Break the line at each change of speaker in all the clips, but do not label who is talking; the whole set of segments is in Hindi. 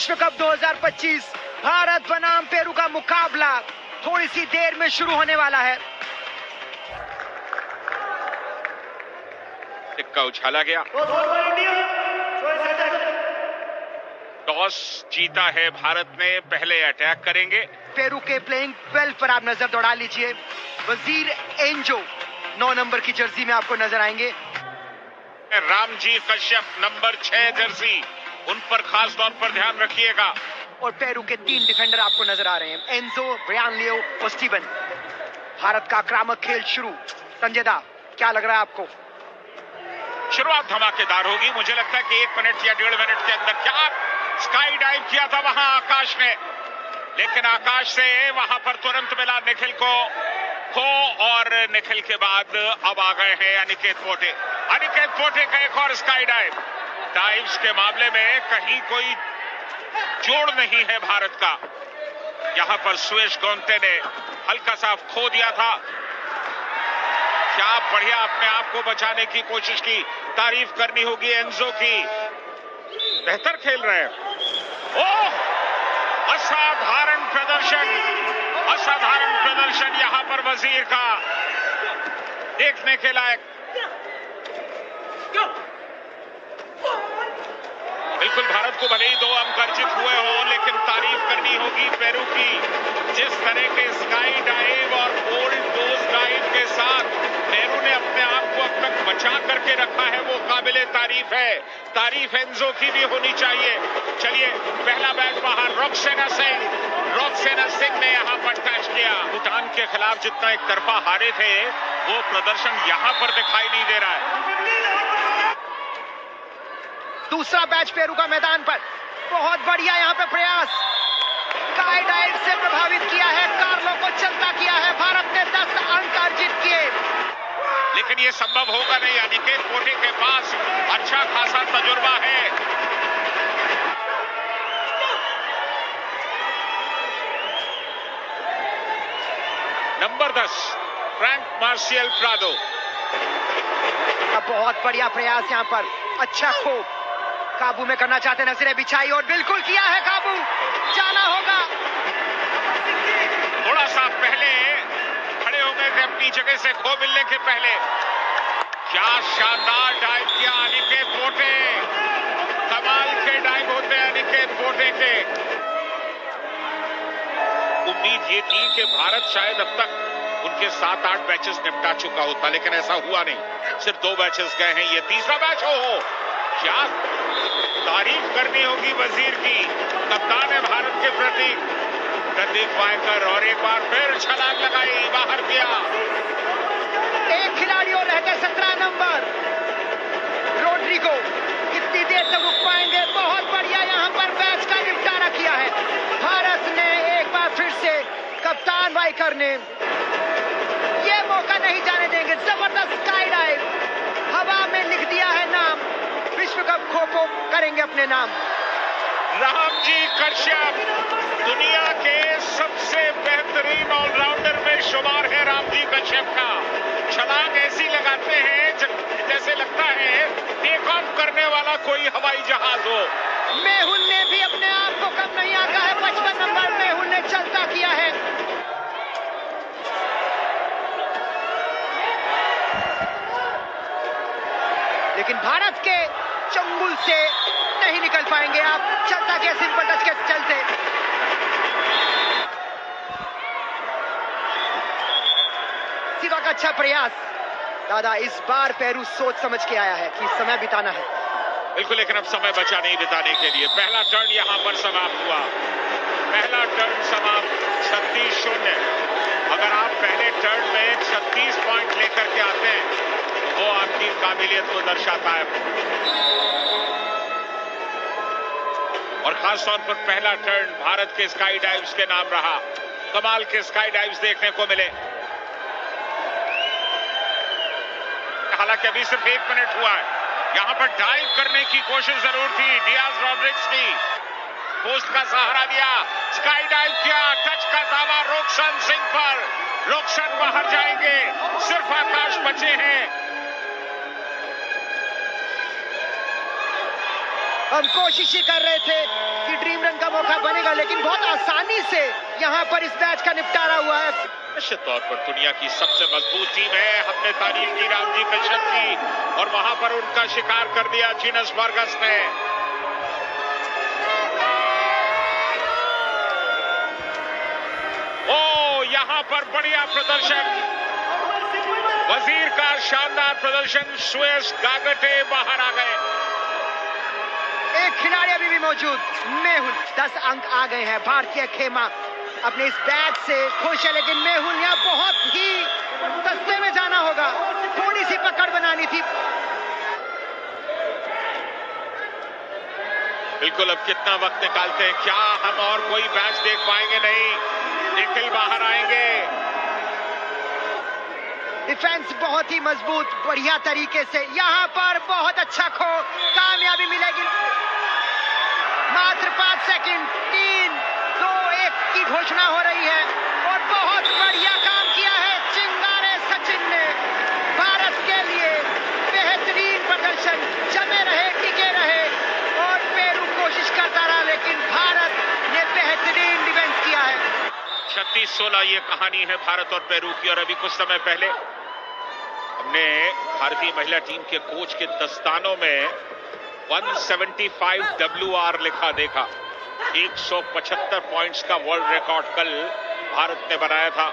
विश्व कप 2025 भारत बनाम पेरू का मुकाबला थोड़ी सी देर में शुरू होने वाला है।
टिक्का उछाला गया, टॉस जीता है भारत ने, पहले अटैक करेंगे।
पेरू के प्लेइंग 12 पर आप नजर दौड़ा लीजिए। वजीर एंजो 9 नंबर की जर्सी में आपको नजर आएंगे।
रामजी कश्यप नंबर 6 जर्सी, उन पर खास तौर पर ध्यान रखिएगा।
और पेरू के 3 डिफेंडर आपको नजर आ रहे हैं, एंजो, ब्रायन लियो और स्टीवन। भारत का आक्रामक खेल शुरू। संजय दा, क्या लग रहा है आपको?
शुरुआत धमाकेदार होगी। मुझे लगता है कि 1 मिनट या 1.5 मिनट के अंदर क्या स्काई डाइव किया था वहां आकाश ने, लेकिन आकाश से वहां पर तुरंत मिला निखिल को और निखिल के बाद अब आ गए हैं अनिकेत पोटे। अनिकेत पोटे का एक और स्काई डाइव। डाइव्स के मामले में कहीं कोई जोड़ नहीं है भारत का। यहां पर सुरेश गोंते ने हल्का सा खो दिया था। क्या बढ़िया अपने आप को बचाने की कोशिश की। तारीफ करनी होगी एंजो की, बेहतर खेल रहे हैं। ओह, असाधारण प्रदर्शन, असाधारण प्रदर्शन यहां पर वजीर का, देखने के लायक। बिल्कुल, भारत को भले ही 2 अंक अर्जित हुए हो, लेकिन तारीफ करनी होगी पेरू की। जिस तरह के स्काई डाइव और गोल्ड डोज डाइव के साथ पेरू ने अपने आप को अब तक बचा करके रखा है, वो काबिले तारीफ है। तारीफ एंजो की भी होनी चाहिए। चलिए, पहला बैट बाहर। रोक्सेना सिंह ने यहां पर टच किया। भूटान के खिलाफ जितना एक तरफा हारे थे, वो प्रदर्शन यहां पर दिखाई नहीं दे रहा है।
दूसरा बैच पेरू का मैदान पर। बहुत बढ़िया यहाँ पे प्रयास। स्काई डाइव से प्रभावित किया है, कार्लो को चलता किया है। भारत ने 10 अंक अर्जित किए,
लेकिन ये संभव होगा नहीं। अनिकेत पोटे के पास अच्छा खासा तजुर्बा है। Number 10 Frank martial Prado.
बहुत बढ़िया प्रयास यहाँ पर। अच्छा खो काबू में करना चाहते, नजरें बिछाई और बिल्कुल किया है काबू। जाना होगा।
थोड़ा सा पहले खड़े हो गए थे अपनी जगह से खो मिलने के पहले। क्या शानदार डाइव किया अनिकेत पोटे। कमाल के डाइव होते हैं अनिकेत पोटे के। उम्मीद ये थी कि भारत शायद अब तक उनके 7-8 मैचेस निपटा चुका होता, लेकिन ऐसा हुआ नहीं। सिर्फ 2 मैचेस गए हैं, ये तीसरा मैच हो। क्या तारीफ करनी होगी वजीर की, कप्तान है भारत के प्रति प्रदीप वायकर। और एक बार फिर छलांग लगाई, बाहर किया।
एक खिलाड़ी और रहते 17 नंबर रोड्रिगो। कितनी देर तक रुक पाएंगे? बहुत बढ़िया यहाँ पर मैच का निपटारा किया है भारत ने। एक बार फिर से कप्तान वायकर ने ये मौका नहीं जाने देंगे। जबरदस्त स्काई डाइव, हवा में लिख दिया है नाम। विश्व कप खो-खो करेंगे अपने नाम।
रामजी कश्यप दुनिया के सबसे बेहतरीन ऑलराउंडर में शुमार है। रामजी कश्यप का छलांग ऐसी लगाते हैं जैसे लगता है टेक ऑफ करने वाला कोई हवाई जहाज हो।
मेहुल ने भी अपने आप को कम नहीं आका है। 55 नंबर मेहुल ने चलता किया है। लेकिन भारत के चंगुल से नहीं निकल पाएंगे आप। चलता के सिंपल टच के चलते। सिवा का अच्छा प्रयास। दादा, इस बार पेरू सोच समझ के आया है कि समय बिताना है।
बिल्कुल, लेकिन अब समय बचा नहीं बिताने के लिए। पहला टर्न यहां पर समाप्त हुआ। पहला टर्न समाप्त 36-0। अगर आप पहले टर्न में 36 पॉइंट लेकर के आते हैं, वो आपकी काबिलियत को दर्शाता है। और खास तौर पर पहला टर्न भारत के स्काई डाइव्स के नाम रहा। कमाल के स्काई डाइव्स देखने को मिले। हालांकि अभी सिर्फ 1 मिनट हुआ है। यहां पर डाइव करने की कोशिश जरूर थी डियाज रॉड्रिग्स की। पोस्ट का सहारा दिया, स्काई डाइव किया, टच का दावा रोक्सन सिंह पर। रोक्सन बाहर जाएंगे, सिर्फ आकाश बचे हैं।
हम कोशिश ही कर रहे थे कि ड्रीम रन का मौका बनेगा, लेकिन बहुत आसानी से यहां पर इस मैच का निपटारा हुआ है।
निश्चित तौर पर दुनिया की सबसे मजबूत टीम है। हमने तारीफ की रामजी कश्यप की और वहां पर उनका शिकार कर दिया जीनस बर्गस ने। ओ यहां पर बढ़िया प्रदर्शन, वजीर का शानदार प्रदर्शन। सुएस गागटे बाहर आ गए।
एक खिलाड़ी अभी भी मौजूद, मेहुल। 10 अंक आ गए हैं। भारतीय खेमा अपने इस बैट से खुश है, लेकिन मेहुल यहां बहुत ही सस्ते में जाना होगा। थोड़ी सी पकड़ बनानी थी।
बिल्कुल, अब कितना वक्त निकालते हैं, क्या हम और कोई मैच देख पाएंगे? नहीं, निखिल बाहर आएंगे।
डिफेंस बहुत ही मजबूत, बढ़िया तरीके से। यहां पर बहुत अच्छा खो, कामयाबी मिलेगी। मात्र 5 सेकंड, 3, 2, 1 की घोषणा हो रही है और बहुत बढ़िया काम किया है चिंगारे सचिन ने। भारत के लिए बेहतरीन प्रदर्शन, जमे रहे, टिके रहे और पेरू कोशिश करता रहा, लेकिन भारत ने बेहतरीन डिफेंस किया है।
36-16 ये कहानी है भारत और पेरू की। और अभी कुछ समय पहले हमने भारतीय महिला टीम के कोच के दस्तानों में 175 WR लिखा देखा। 175 पॉइंट्स का वर्ल्ड रिकॉर्ड कल भारत ने बनाया था।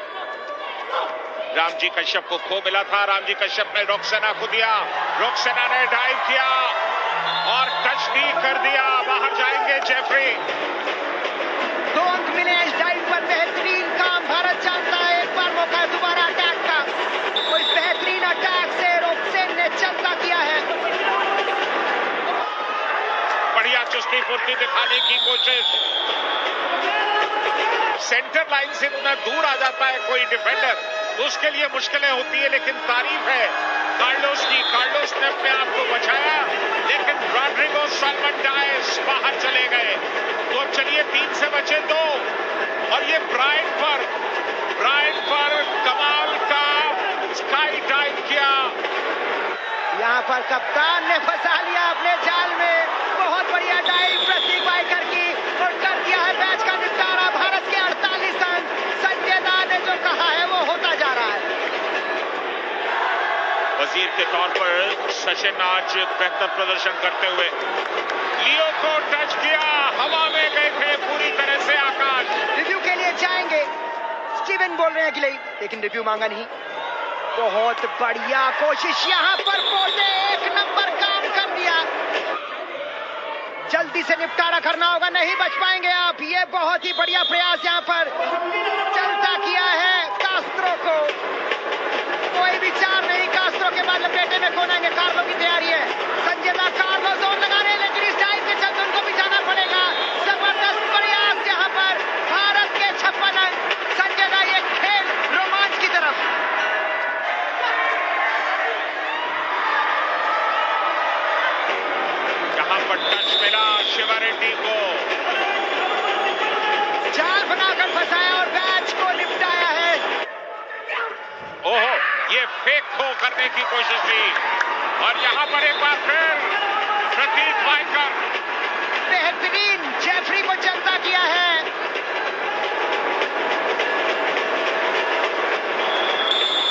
रामजी कश्यप को खो मिला था। रामजी कश्यप ने रोक्सेना को दिया, रोक्सेना ने डाइव किया और टच भी कर दिया। बाहर जाएंगे जेफरी।
2 अंक मिले इस डाइव पर। बेहतरीन काम, भारत जानता है एक बार मौका है दोबारा अटैक का। और इस बेहतरीन अटैक से रोक्सेन ने चलता किया है।
बढ़िया चुस्ती फुर्ती दिखाने की कोशिश। सेंटर लाइन से इतना दूर आ जाता है कोई डिफेंडर तो उसके लिए मुश्किलें होती है, लेकिन तारीफ है कार्लोस की। कार्लोस ने अपने आप को बचाया, लेकिन रॉड्रिगो साल्मन डायस बाहर चले गए। तो अब चलिए 3 से बचे 2 और ये ब्रायन पर कमाल का स्काई डाइव किया।
यहाँ पर कप्तान ने फंसा लिया अपने जाल में। बहुत बढ़िया डाइव प्रतीक वाइकर की और कर दिया है मैच का निपटारा। भारत के 48 अंक। संजय दा ने जो कहा है वो होता जा रहा है।
वजीर के तौर पर सचिन आज बेहतर प्रदर्शन करते हुए लियो को टच किया। हवा में गए थे पूरी तरह से आकाश।
रिव्यू के लिए जाएंगे, स्टीवन बोल रहे हैं कि नहीं, लेकिन रिव्यू मांगा नहीं। बहुत बढ़िया कोशिश यहाँ पर, बोल ने 1 नंबर काम कर दिया। जल्दी से निपटारा करना होगा, नहीं बच पाएंगे आप। ये बहुत ही बढ़िया प्रयास यहाँ पर चलता किया है कास्त्रो को। कोई विचार नहीं, कास्त्रो के बाद लपेटे में कौन आएंगे। कार्लो की तैयारी है। संजय दा कार्लो जोन लगा रहे हैं, लेकिन इस टाइम के चलते उनको भी जाना पड़ेगा। जबरदस्त प्रयास यहाँ पर भारत के 56 अंक। संजय दा ये खेल रोमांच की तरफ।
यहाँ पर टच मिला शिवा रेड्डी को।
जाल बनाकर फंसाया और मैच को निपटाया है।
ओहो, ये फेक थ्रो करने की कोशिश थी और यहाँ पर एक बार फिर प्रतीक वाइकर।
बेहतरीन जेफरी को चलता किया है।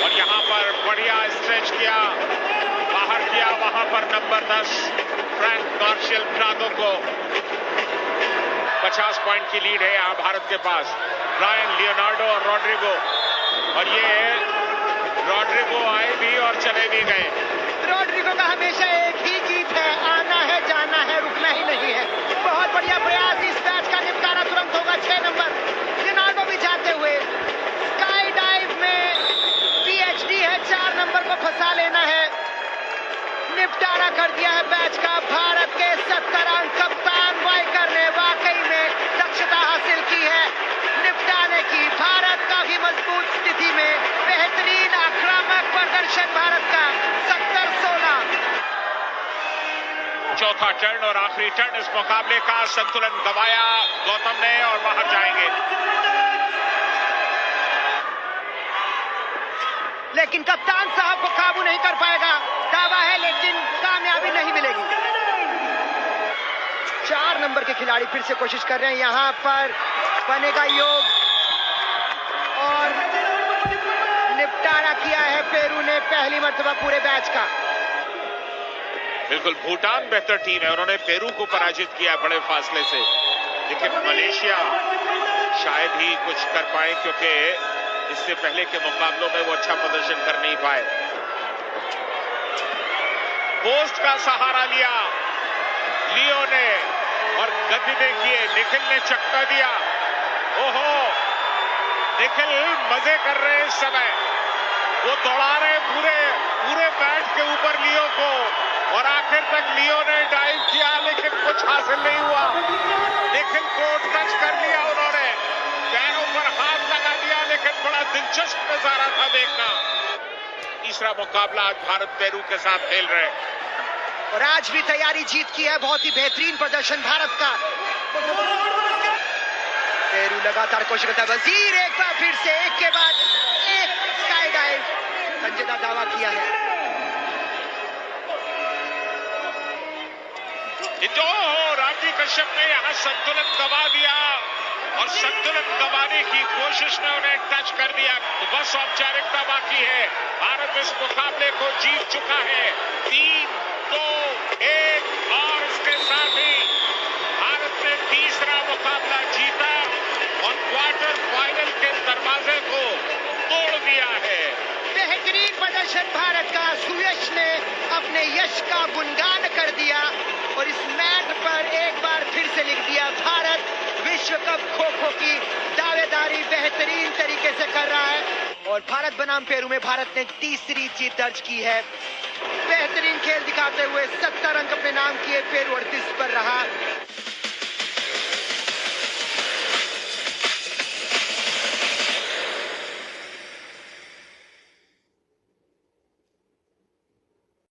और यहाँ पर बढ़िया स्ट्रेच किया, बाहर किया। वहां पर नंबर 10 फ्रैंक मार्शल प्रादो को। 50 पॉइंट की लीड है यहाँ भारत के पास। ब्रायन, लियोनार्डो और रॉड्रिगो। और ये रॉड्रिगो आए भी और चले भी गए।
रॉड्रिगो का हमेशा एक ही गीत है, आना है जाना है, रुकना ही नहीं है। बहुत बढ़िया प्रयास। इस मैच का निपटारा तुरंत होगा। 6 नंबर लियोनार्डो भी जाते हुए। स्काई डाइव में PhD है, 4 नंबर को फंसा लेना है। निपटारा कर दिया है मैच का। भारत के 70 अंक। कप्तान वाइकर ने वाकई में दक्षता हासिल की है निपटाने की। भारत काफी मजबूत स्थिति में। बेहतरीन आक्रामक प्रदर्शन भारत का। 70-16।
चौथा टर्न और आखिरी टर्न इस मुकाबले का। संतुलन गंवाया गौतम ने और बाहर जाएंगे।
लेकिन कप्तान साहब को काबू नहीं कर पाएगा। दावा है, लेकिन कामयाबी नहीं मिलेगी। 4 नंबर के खिलाड़ी फिर से कोशिश कर रहे हैं, यहां पर बनेगा योग और निपटारा किया है पेरू ने पहली मर्तबा पूरे मैच का।
बिल्कुल, भूटान बेहतर टीम है, उन्होंने पेरू को पराजित किया बड़े फासले से, लेकिन मलेशिया शायद ही कुछ कर पाए क्योंकि इससे पहले के मुकाबलों में वो अच्छा प्रदर्शन कर नहीं पाए। पोस्ट का सहारा लिया लियो ने और गति देखिए, निखिल ने चक्का दिया। ओहो, निखिल मजे कर रहे हैं इस समय, वो दौड़ा रहे पूरे बैट के ऊपर लियो को और आखिर तक लियो ने डाइव किया लेकिन कुछ हासिल नहीं हुआ। निखिल को टच कर लिया उन्होंने, पैरों पर हाथ लगा दिया, लेकिन बड़ा दिलचस्प नजारा था देखना। तीसरा मुकाबला आज भारत पेरू के साथ खेल रहे हैं
और आज भी तैयारी जीत की है, बहुत ही बेहतरीन प्रदर्शन भारत का। पेरू लगातार कोशिश करता है, वजीर एक बार फिर से एक के बाद एक स्काई डाइव संजीदा दावा किया है।
जो रामजी कश्यप ने यहां संतुलन गंवा दिया और संतुलन गंवाने की कोशिश में उन्हें टच कर दिया, तो बस औपचारिकता बाकी है। भारत इस मुकाबले को जीत चुका है 3-2-1 और इसके साथ ही भारत ने तीसरा मुकाबला जीता और क्वार्टर फाइनल के दरवाजे को तोड़ दिया है।
बेहतरीन प्रदर्शन भारत का, सुयश ने अपने यश का गुणगान कर दिया और इस मैच पर एक बार फिर से लिख दिया, भारत विश्व कप खो-खो की दावेदारी बेहतरीन तरीके से कर रहा है और भारत बनाम पेरू में भारत ने तीसरी जीत दर्ज की है। बेहतरीन खेल दिखाते हुए 70 अंक अपने नाम किए पेरू 38 पर रहा।